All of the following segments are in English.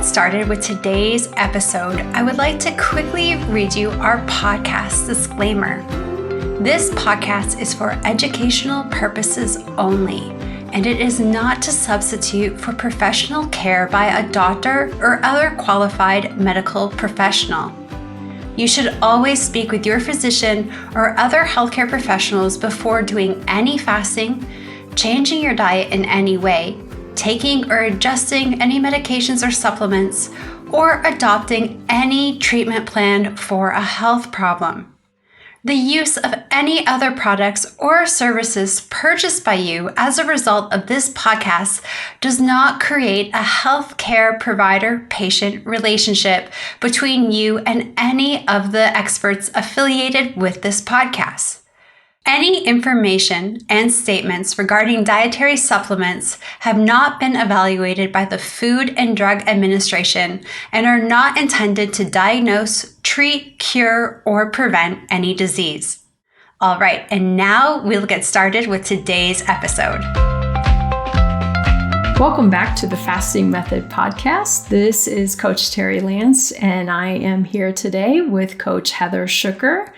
started with today's episode, I would like to quickly read you our podcast disclaimer. This podcast is for educational purposes only, and it is not to substitute for professional care by a doctor or other qualified medical professional. You should always speak with your physician or other healthcare professionals before doing any fasting, changing your diet in any way, taking or adjusting any medications or supplements, or adopting any treatment plan for a health problem. The use of any other products or services purchased by you as a result of this podcast does not create a healthcare provider-patient relationship between you and any of the experts affiliated with this podcast. Any information and statements regarding dietary supplements have not been evaluated by the Food and Drug Administration and are not intended to diagnose, treat, cure, or prevent any disease. All right, and now we'll get started with today's episode. Welcome back to the Fasting Method podcast. This is Coach Terry Lance, and I am here today with Coach Heather Schucker.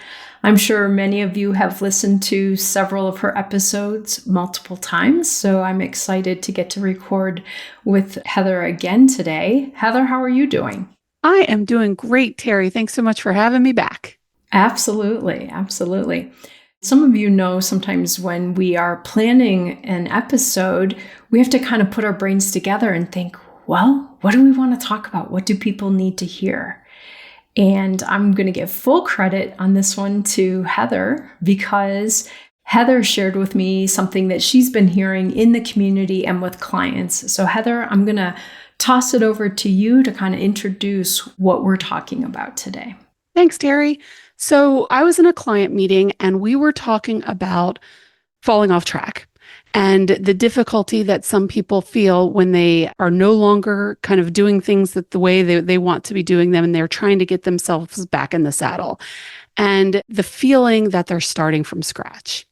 I'm sure many of you have listened to several of her episodes multiple times, so I'm excited to get to record with Heather again today. Heather, how are you doing? I am doing great, Terry. Thanks so much for having me back. Absolutely. Some of you know sometimes when we are planning an episode, we have to kind of put our brains together and think, well, what do we want to talk about? What do people need to hear? And I'm going to give full credit on this one to Heather because Heather shared with me something that she's been hearing in the community and with clients. So Heather, I'm going to toss it over to you to kind of introduce what we're talking about today. Thanks, Terry. So I was in a client meeting and we were talking about falling off track and the difficulty that some people feel when they are no longer kind of doing things that the way they want to be doing them, and they're trying to get themselves back in the saddle, and the feeling that they're starting from scratch.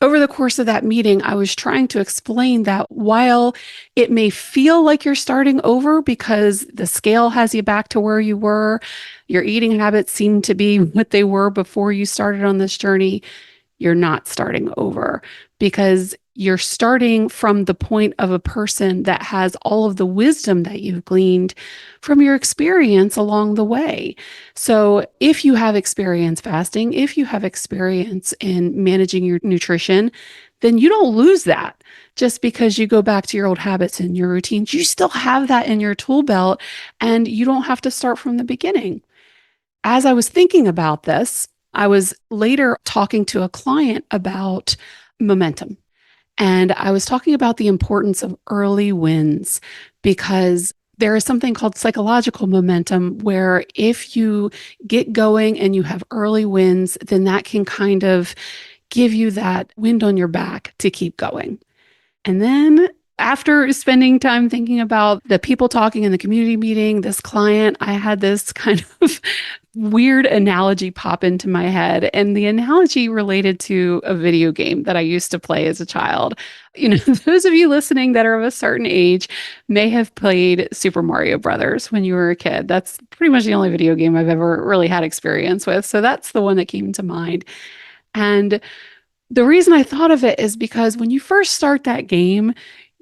Over the course of that meeting, I was trying to explain that while it may feel like you're starting over because the scale has you back to where you were, your eating habits seem to be what they were before you started on this journey, you're not starting over because you're starting from the point of a person that has all of the wisdom that you've gleaned from your experience along the way. So if you have experience fasting, if you have experience in managing your nutrition, then you don't lose that just because you go back to your old habits and your routines. You still have that in your tool belt and you don't have to start from the beginning. As I was thinking about this, I was later talking to a client about momentum. And I was talking about the importance of early wins because there is something called psychological momentum where if you get going and you have early wins, then that can kind of give you that wind on your back to keep going. And then after spending time thinking about the people talking in the community meeting, this client, I had this kind of weird analogy pop into my head. And the analogy related to a video game that I used to play as a child. You know, those of you listening that are of a certain age may have played Super Mario Brothers when you were a kid. That's pretty much the only video game I've ever really had experience with. So that's the one that came to mind. And the reason I thought of it is because when you first start that game,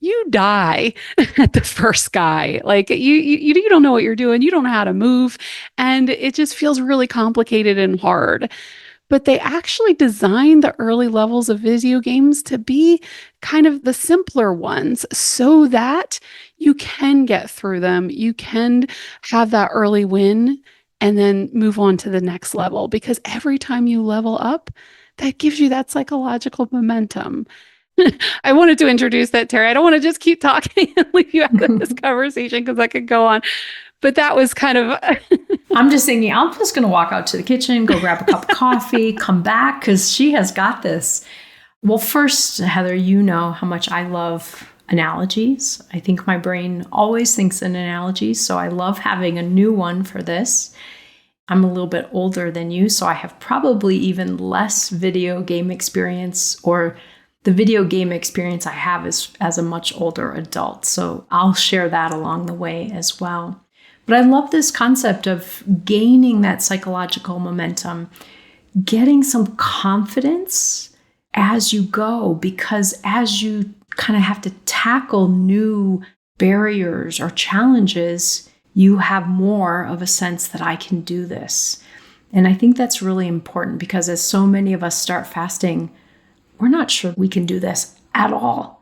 you die at the first guy. Like you don't know what you're doing. You don't know how to move. And it just feels really complicated and hard. But they actually designed the early levels of video games to be kind of the simpler ones so that you can get through them. You can have that early win and then move on to the next level. Because every time you level up, that gives you that psychological momentum. I wanted to introduce that, Terry. I don't want to just keep talking and leave you out of this conversation because I could go on. But that was kind of... I'm just thinking, I'm just going to walk out to the kitchen, go grab a cup of coffee, come back, because she has got this. Well, first, Heather, you know how much I love analogies. I think my brain always thinks in analogies, so I love having a new one for this. I'm a little bit older than you, so I have probably even less video game experience, or the video game experience I have is as a much older adult. So I'll share that along the way as well. But I love this concept of gaining that psychological momentum, getting some confidence as you go, because as you kind of have to tackle new barriers or challenges, you have more of a sense that I can do this. And I think that's really important because as so many of us start fasting, we're not sure we can do this at all.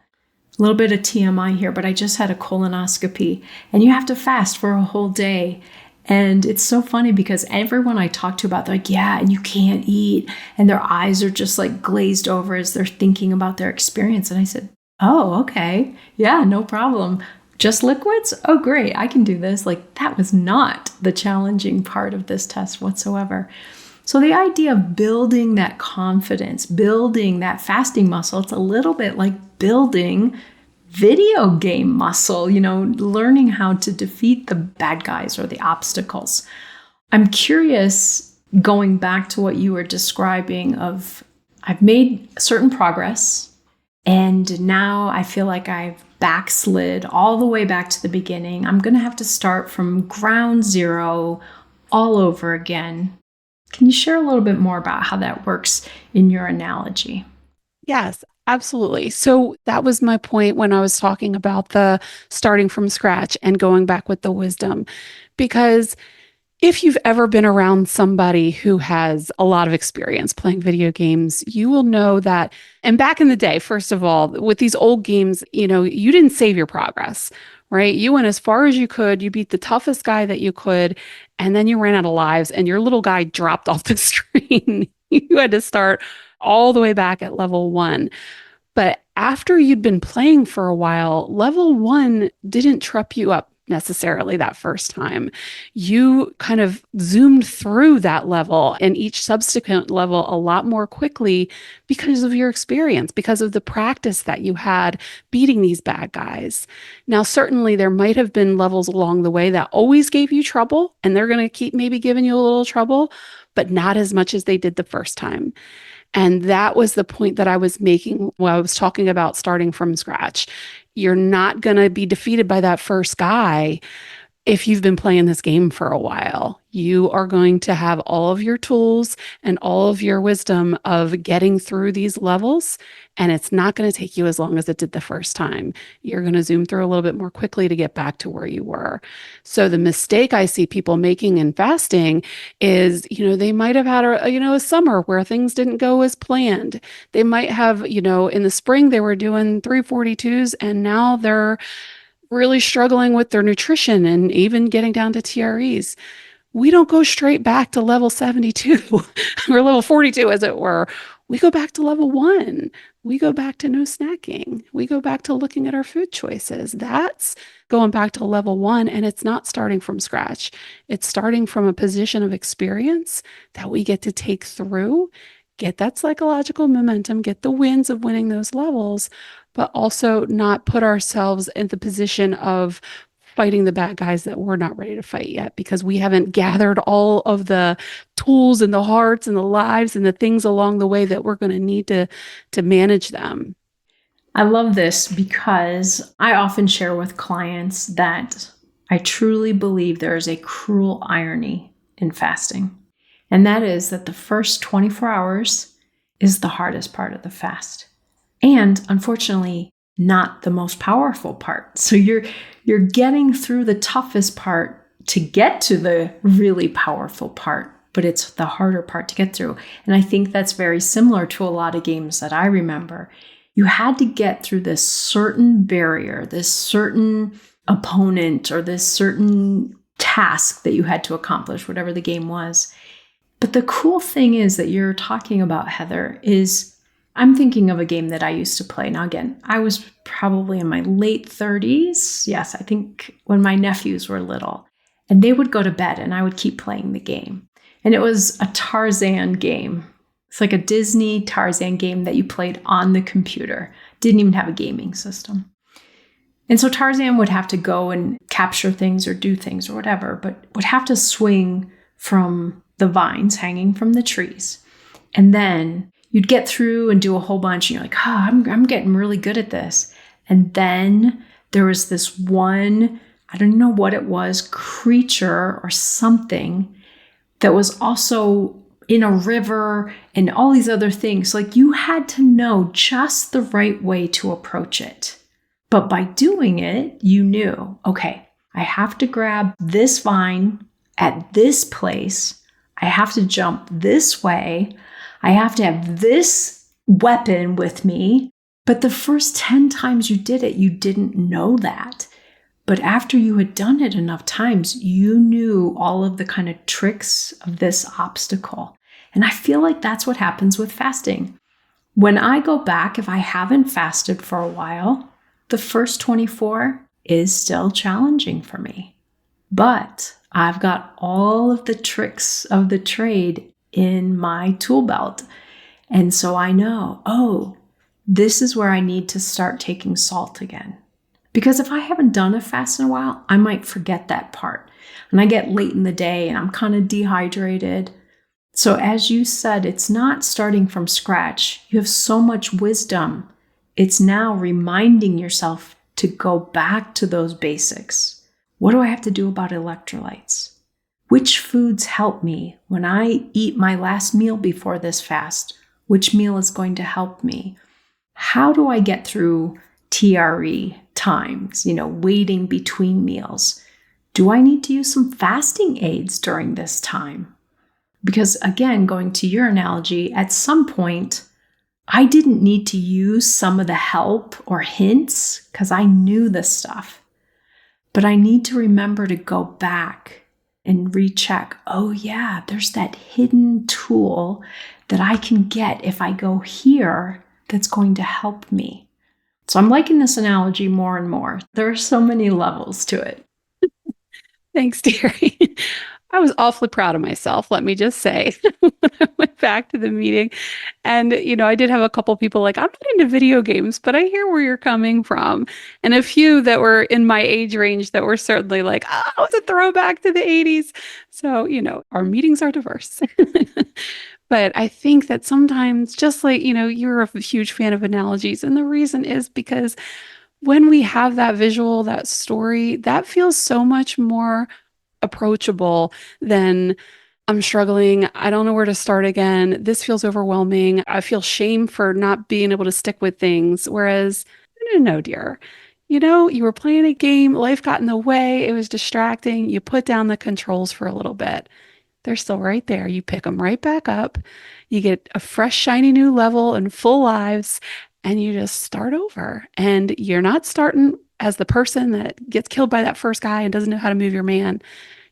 A little bit of TMI here, but I just had a colonoscopy and you have to fast for a whole day. And it's so funny because everyone I talk to about, they're like, yeah, and you can't eat. And their eyes are just like glazed over as they're thinking about their experience. And I said, oh, okay. Yeah, no problem. Just liquids? Oh, great. I can do this. Like that was not the challenging part of this test whatsoever. So the idea of building that confidence, building that fasting muscle, it's a little bit like building video game muscle, learning how to defeat the bad guys or the obstacles. I'm curious, going back to what you were describing of I've made certain progress and now I feel like I've backslid all the way back to the beginning. I'm going to have to start from ground zero all over again. Can you share a little bit more about how that works in your analogy? Yes, absolutely. So that was my point when I was talking about the starting from scratch and going back with the wisdom. Because if you've ever been around somebody who has a lot of experience playing video games, you will know that, and back in the day, first of all, with these old games, you didn't save your progress, right? You went as far as you could, you beat the toughest guy that you could, and then you ran out of lives and your little guy dropped off the screen. You had to start all the way back at level 1. But after you'd been playing for a while, level 1 didn't trip you up necessarily that first time. You kind of zoomed through that level and each subsequent level a lot more quickly because of your experience, because of the practice that you had beating these bad guys. Now, certainly there might have been levels along the way that always gave you trouble, and they're going to keep maybe giving you a little trouble, but not as much as they did the first time. And that was the point that I was making when I was talking about starting from scratch. You're not going to be defeated by that first guy if you've been playing this game for a while. You are going to have all of your tools and all of your wisdom of getting through these levels, and it's not going to take you as long as it did the first time. You're going to zoom through a little bit more quickly to get back to where you were. So the mistake I see people making in fasting is, they might have had a summer where things didn't go as planned. They might have, in the spring they were doing 342s and now they're really struggling with their nutrition and even getting down to TREs. We don't go straight back to level 72 or level 42, as it were. We go back to level 1. We go back to no snacking. We go back to looking at our food choices. That's going back to level 1, and it's not starting from scratch. It's starting from a position of experience that we get to take through, get that psychological momentum, get the wins of winning those levels, but also not put ourselves in the position of fighting the bad guys that we're not ready to fight yet because we haven't gathered all of the tools and the hearts and the lives and the things along the way that we're going to need to manage them. I love this because I often share with clients that I truly believe there is a cruel irony in fasting. And that is that the first 24 hours is the hardest part of the fast. And unfortunately, not the most powerful part. So you're getting through the toughest part to get to the really powerful part, but it's the harder part to get through. And I think that's very similar to a lot of games that I remember. You had to get through this certain barrier, this certain opponent, or this certain task that you had to accomplish, whatever the game was. But the cool thing is that you're talking about, Heather, is I'm thinking of a game that I used to play. Now, again, I was probably in my late 30s. Yes, I think when my nephews were little. And they would go to bed and I would keep playing the game. And it was a Tarzan game. It's like a Disney Tarzan game that you played on the computer. Didn't even have a gaming system. And so Tarzan would have to go and capture things or do things or whatever, but would have to swing from the vines hanging from the trees. And then you'd get through and do a whole bunch and you're like, I'm getting really good at this. And then there was this one I don't know what it was, creature or something that was also in a river and all these other things. Like, you had to know just the right way to approach it. But by doing it, you knew, okay, I have to grab this vine at this place. I have to jump this way. I have to have this weapon with me. But the first 10 times you did it, you didn't know that. But after you had done it enough times, you knew all of the kind of tricks of this obstacle. And I feel like that's what happens with fasting. When I go back, if I haven't fasted for a while, the first 24 is still challenging for me. But I've got all of the tricks of the trade in my tool belt. And so I know, oh, this is where I need to start taking salt again. Because if I haven't done a fast in a while, I might forget that part. And I get late in the day and I'm kind of dehydrated. So as you said, it's not starting from scratch. You have so much wisdom. It's now reminding yourself to go back to those basics. What do I have to do about electrolytes? Which foods help me when I eat my last meal before this fast? Which meal is going to help me? How do I get through TRE times, waiting between meals? Do I need to use some fasting aids during this time? Because again, going to your analogy, at some point, I didn't need to use some of the help or hints because I knew this stuff. But I need to remember to go back and recheck. Oh yeah, there's that hidden tool that I can get if I go here that's going to help me. So I'm liking this analogy more and more. There are so many levels to it. Thanks, Terri. I was awfully proud of myself, let me just say, when I went back to the meeting. And, I did have a couple people like, I'm not into video games, but I hear where you're coming from. And a few that were in my age range that were certainly like, oh, it's a throwback to the 80s. So, our meetings are diverse. But I think that sometimes, just like, you're a huge fan of analogies. And the reason is because when we have that visual, that story, that feels so much more approachable than I'm struggling. I don't know where to start again. This feels overwhelming. I feel shame for not being able to stick with things. Whereas, no, dear, you were playing a game, life got in the way, it was distracting. You put down the controls for a little bit. They're still right there. You pick them right back up. You get a fresh, shiny new level and full lives, and you just start over. And you're not starting as the person that gets killed by that first guy and doesn't know how to move your man.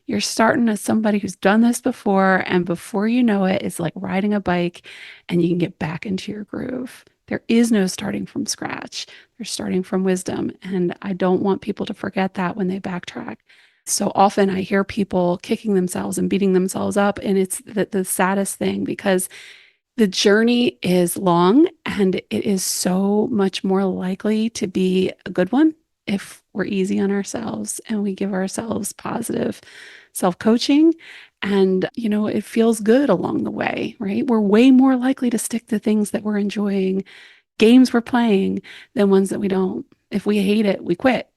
You're starting as somebody who's done this before, and before you know it, it's like riding a bike and you can get back into your groove. There is no starting from scratch. They're starting from wisdom. And I don't want people to forget that when they backtrack. So often I hear people kicking themselves and beating themselves up, and it's the saddest thing because the journey is long and it is so much more likely to be a good one if we're easy on ourselves and we give ourselves positive self-coaching. And, it feels good along the way, right? We're way more likely to stick to things that we're enjoying, games we're playing, than ones that we don't. If we hate it, we quit.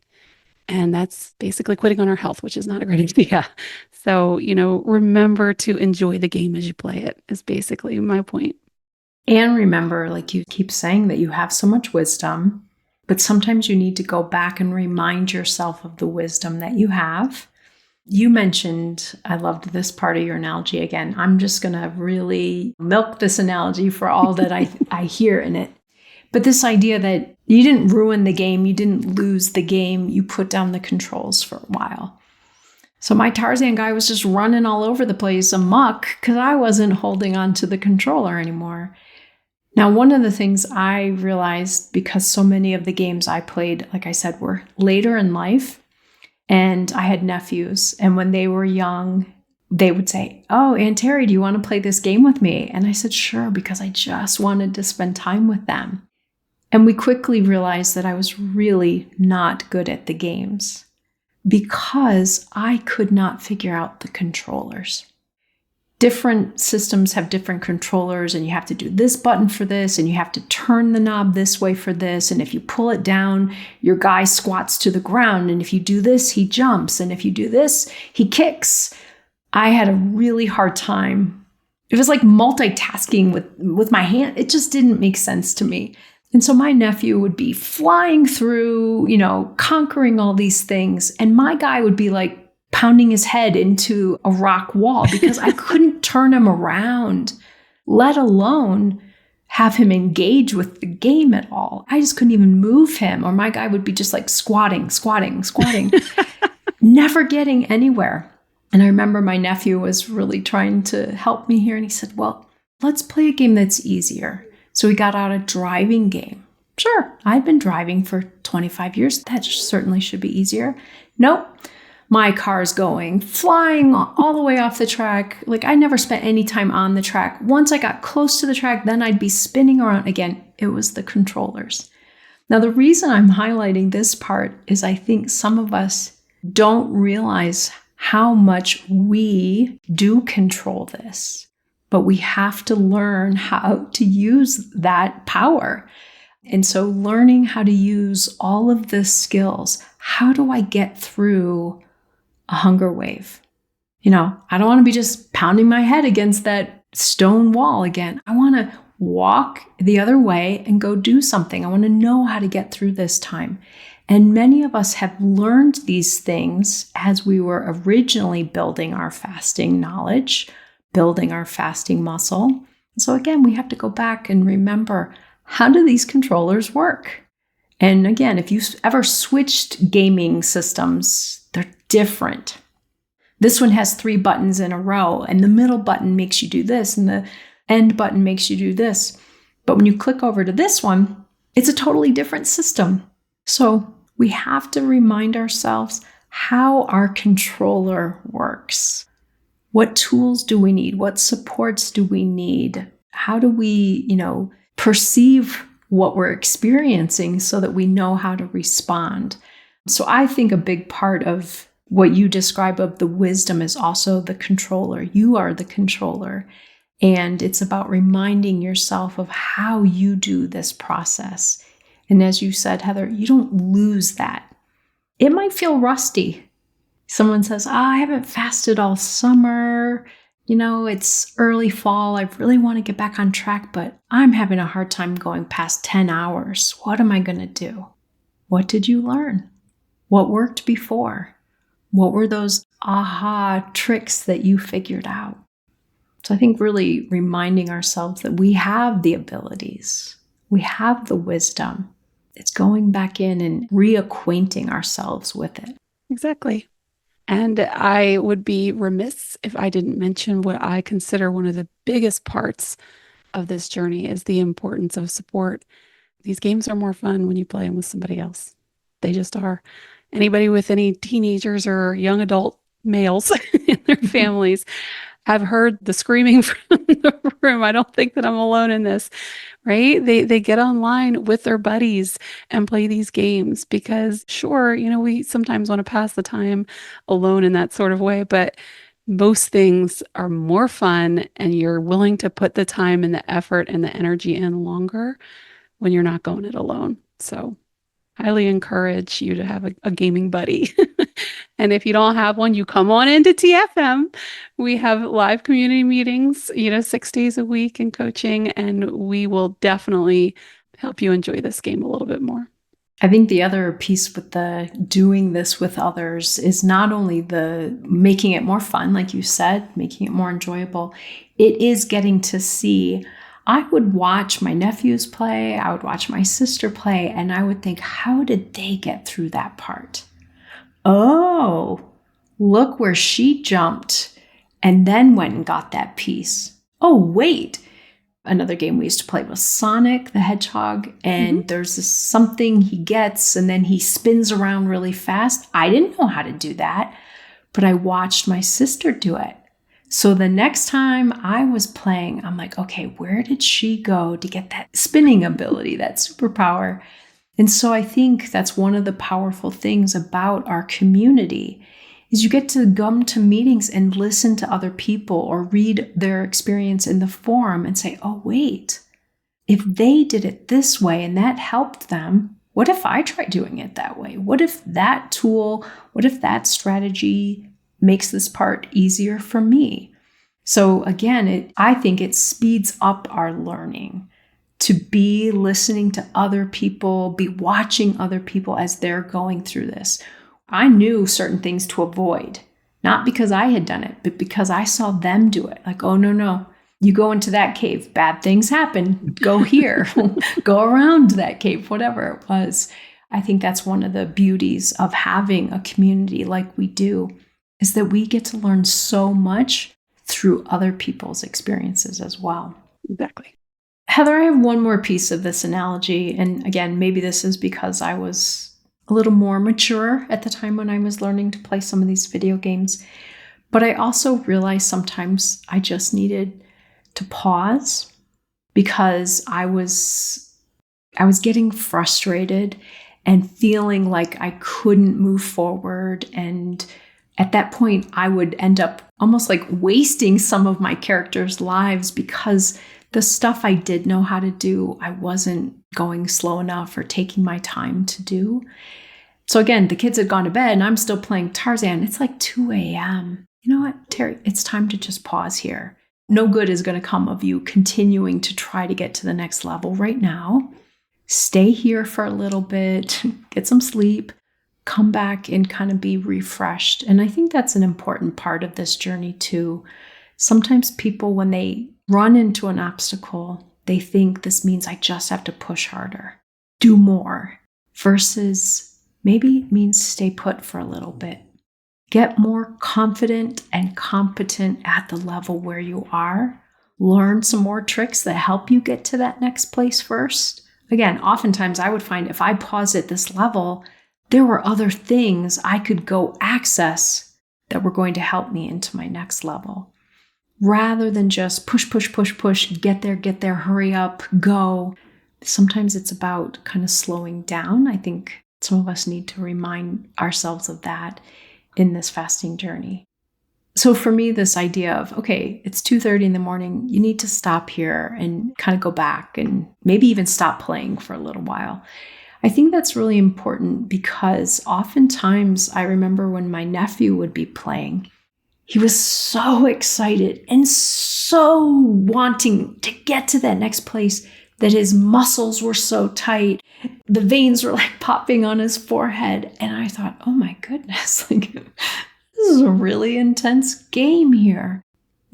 And that's basically quitting on our health, which is not a great idea. So, remember to enjoy the game as you play it is basically my point. And remember, like you keep saying, that you have so much wisdom, but sometimes you need to go back and remind yourself of the wisdom that you have. You mentioned, I loved this part of your analogy again. I'm just going to really milk this analogy for all that I hear in it. But this idea that you didn't ruin the game, you didn't lose the game, you put down the controls for a while. So my Tarzan guy was just running all over the place amok because I wasn't holding on to the controller anymore. Now, one of the things I realized, because so many of the games I played, like I said, were later in life, and I had nephews, and when they were young, they would say, "Oh, Aunt Terri, do you want to play this game with me?" And I said, "Sure," because I just wanted to spend time with them. And we quickly realized that I was really not good at the games because I could not figure out the controllers. different systems have different controllers, and you have to do this button for this, and you have to turn the knob this way for this. And if you pull it down, your guy squats to the ground. And if you do this, he jumps. And if you do this, he kicks. I had a really hard time. It was like multitasking with my hand. It just didn't make sense to me. And so my nephew would be flying through, conquering all these things. And my guy would be like pounding his head into a rock wall because I couldn't turn him around, let alone have him engage with the game at all. I just couldn't even move him. Or my guy would be just like squatting, never getting anywhere. And I remember my nephew was really trying to help me here. And he said, well, let's play a game that's easier. So we got out a driving game. Sure, I'd been driving for 25 years. That certainly should be easier. Nope. My car's going, flying all the way off the track. Like I never spent any time on the track. Once I got close to the track, then I'd be spinning around again. It was the controllers. Now, the reason I'm highlighting this part is I think some of us don't realize how much we do control this, but we have to learn how to use that power. And so learning how to use all of the skills, how do I get through a hunger wave? I don't want to be just pounding my head against that stone wall again. I want to walk the other way and go do something. I want to know how to get through this time. And many of us have learned these things as we were originally building our fasting knowledge, building our fasting muscle. So again, we have to go back and remember, how do these controllers work? And again, if you've ever switched gaming systems, they're different. This one has 3 buttons in a row, and the middle button makes you do this, and the end button makes you do this. But when you click over to this one, it's a totally different system. So we have to remind ourselves how our controller works. What tools do we need? What supports do we need? How do we, perceive what we're experiencing so that we know how to respond? So I think a big part of what you describe of the wisdom is also the controller. You are the controller. And it's about reminding yourself of how you do this process. And as you said, Heather, you don't lose that. It might feel rusty. Someone says, I haven't fasted all summer. It's early fall. I really want to get back on track, but I'm having a hard time going past 10 hours. What am I going to do? What did you learn? What worked before? What were those aha tricks that you figured out? So I think really reminding ourselves that we have the abilities, we have the wisdom. It's going back in and reacquainting ourselves with it. Exactly. And I would be remiss if I didn't mention what I consider one of the biggest parts of this journey is the importance of support. These games are more fun when you play them with somebody else. They just are. Anybody with any teenagers or young adult males in their families have heard the screaming from the room. I don't think that I'm alone in this, right? They get online with their buddies and play these games because sure, we sometimes want to pass the time alone in that sort of way, but most things are more fun and you're willing to put the time and the effort and the energy in longer when you're not going it alone. So highly encourage you to have a gaming buddy. And if you don't have one, you come on into TFM. We have live community meetings, 6 days a week in coaching, and we will definitely help you enjoy this game a little bit more. I think the other piece with the doing this with others is not only the making it more fun, like you said, making it more enjoyable, it is getting to see. I would watch my nephews play, I would watch my sister play, and I would think, how did they get through that part? Oh, look where she jumped and then went and got that piece. Oh, wait. Another game we used to play was Sonic the Hedgehog, and there's this something he gets and then he spins around really fast. I didn't know how to do that, but I watched my sister do it. So the next time I was playing, I'm like, okay, where did she go to get that spinning ability, that superpower? And so I think that's one of the powerful things about our community is you get to come to meetings and listen to other people or read their experience in the forum and say, oh, wait, if they did it this way and that helped them, what if I try doing it that way? What if that tool, what if that strategy makes this part easier for me? So again, I think it speeds up our learning to be listening to other people, be watching other people as they're going through this. I knew certain things to avoid, not because I had done it, but because I saw them do it. Like, oh, no, you go into that cave, bad things happen, go here, go around that cave, whatever it was. I think that's one of the beauties of having a community like we do, is that we get to learn so much through other people's experiences as well. Exactly. Heather, I have one more piece of this analogy. And again, maybe this is because I was a little more mature at the time when I was learning to play some of these video games. But I also realized sometimes I just needed to pause because I was getting frustrated and feeling like I couldn't move forward. And at that point, I would end up almost like wasting some of my characters' lives because the stuff I did know how to do, I wasn't going slow enough or taking my time to do. So again, the kids had gone to bed and I'm still playing Tarzan. It's like 2 a.m. You know what, Terri, it's time to just pause here. No good is going to come of you continuing to try to get to the next level right now. Stay here for a little bit, get some sleep, come back and kind of be refreshed. And I think that's an important part of this journey too. Sometimes people, when they run into an obstacle, they think this means I just have to push harder, do more, versus maybe it means stay put for a little bit. Get more confident and competent at the level where you are. Learn some more tricks that help you get to that next place first. Again, oftentimes I would find if I pause at this level, there were other things I could go access that were going to help me into my next level. Rather than just push, get there, hurry up, go. Sometimes it's about kind of slowing down. I think some of us need to remind ourselves of that in this fasting journey. So for me, this idea of, okay, it's 2:30 in the morning, you need to stop here and kind of go back and maybe even stop playing for a little while. I think that's really important because oftentimes I remember when my nephew would be playing, he was so excited and so wanting to get to that next place that his muscles were so tight. The veins were like popping on his forehead. And I thought, oh my goodness, like this is a really intense game here.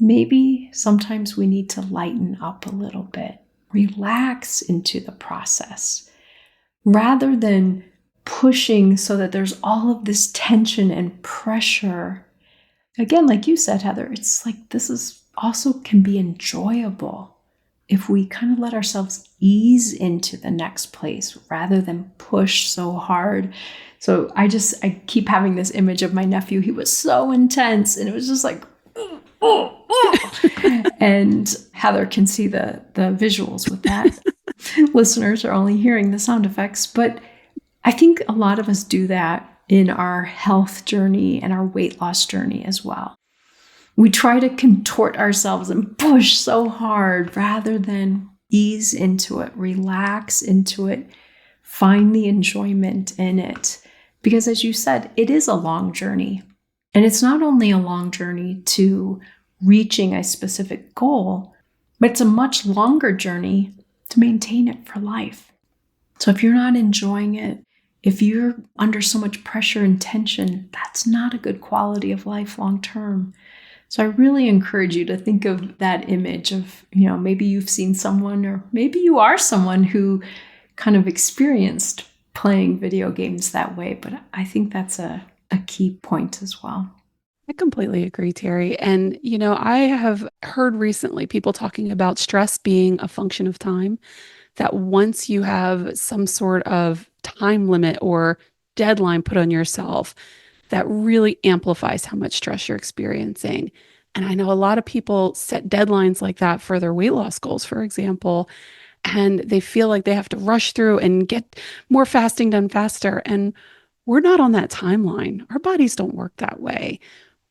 Maybe sometimes we need to lighten up a little bit, relax into the process rather than pushing so that there's all of this tension and pressure. Again, like you said, Heather, it's like this is also can be enjoyable if we kind of let ourselves ease into the next place rather than push so hard. So I keep having this image of my nephew. He was so intense and it was just like, and Heather can see the visuals with that. Listeners are only hearing the sound effects, but I think a lot of us do that in our health journey and our weight loss journey as well. We try to contort ourselves and push so hard rather than ease into it, relax into it, find the enjoyment in it. Because as you said, it is a long journey. And it's not only a long journey to reaching a specific goal, but it's a much longer journey to maintain it for life. So if you're not enjoying it, if you're under so much pressure and tension, that's not a good quality of life long term. So I really encourage you to think of that image of, maybe you've seen someone or maybe you are someone who kind of experienced playing video games that way. But I think that's a key point as well. I completely agree, Terri. And, I have heard recently people talking about stress being a function of time, that once you have some sort of time limit or deadline put on yourself, that really amplifies how much stress you're experiencing. And I know a lot of people set deadlines like that for their weight loss goals, for example, and they feel like they have to rush through and get more fasting done faster. And We're not on that timeline. Our bodies don't work that way.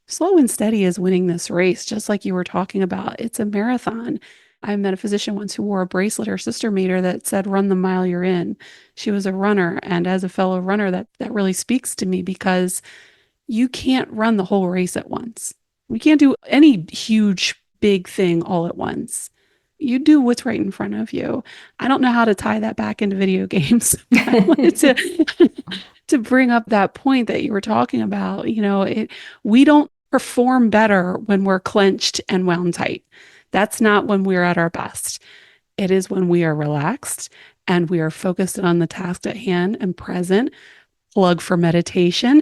Slow and steady is winning this race, just like you were talking about. It's a marathon. I met a physician once who wore a bracelet her sister made her that said, "Run the mile you're in." She was a runner. And as a fellow runner, that really speaks to me, because you can't run the whole race at once. We can't do any huge, big thing all at once. You do what's right in front of you. I don't know how to tie that back into video games. I wanted to bring up that point that you were talking about. We don't perform better when we're clenched and wound tight. That's not when we're at our best. It is when we are relaxed and we are focused on the task at hand and present. Plug for meditation.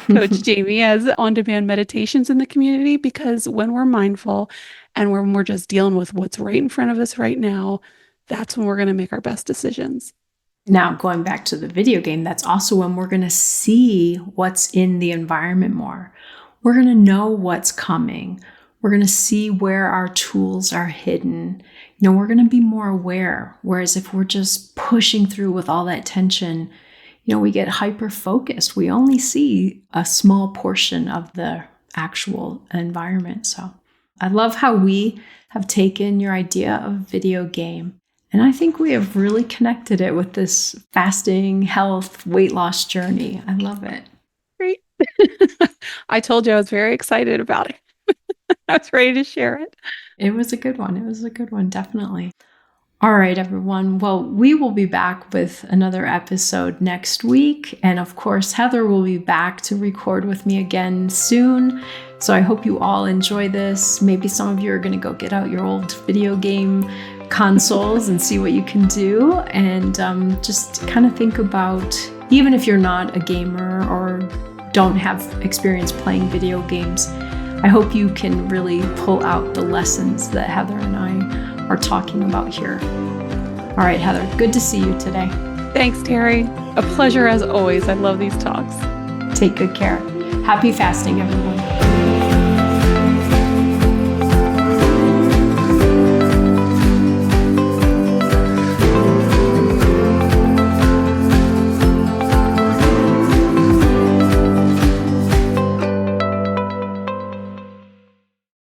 Coach Jamie has on-demand meditations in the community, because when we're mindful and when we're just dealing with what's right in front of us right now, that's when we're going to make our best decisions. Now, going back to the video game, that's also when we're going to see what's in the environment more. We're going to know what's coming. We're going to see where our tools are hidden. We're going to be more aware. Whereas if we're just pushing through with all that tension, we get hyper-focused. We only see a small portion of the actual environment. So I love how we have taken your idea of video game, and I think we have really connected it with this fasting, health, weight loss journey. I love it. Great. I told you I was very excited about it. I was ready to share it. It was a good one. Definitely. All right, everyone. Well, we will be back with another episode next week. And of course, Heather will be back to record with me again soon. So I hope you all enjoy this. Maybe some of you are going to go get out your old video game consoles and see what you can do. And just kind of think about, even if you're not a gamer or don't have experience playing video games, I hope you can really pull out the lessons that Heather and I are talking about here. All right, Heather, good to see you today. Thanks, Terri. A pleasure as always. I love these talks. Take good care. Happy fasting, everyone.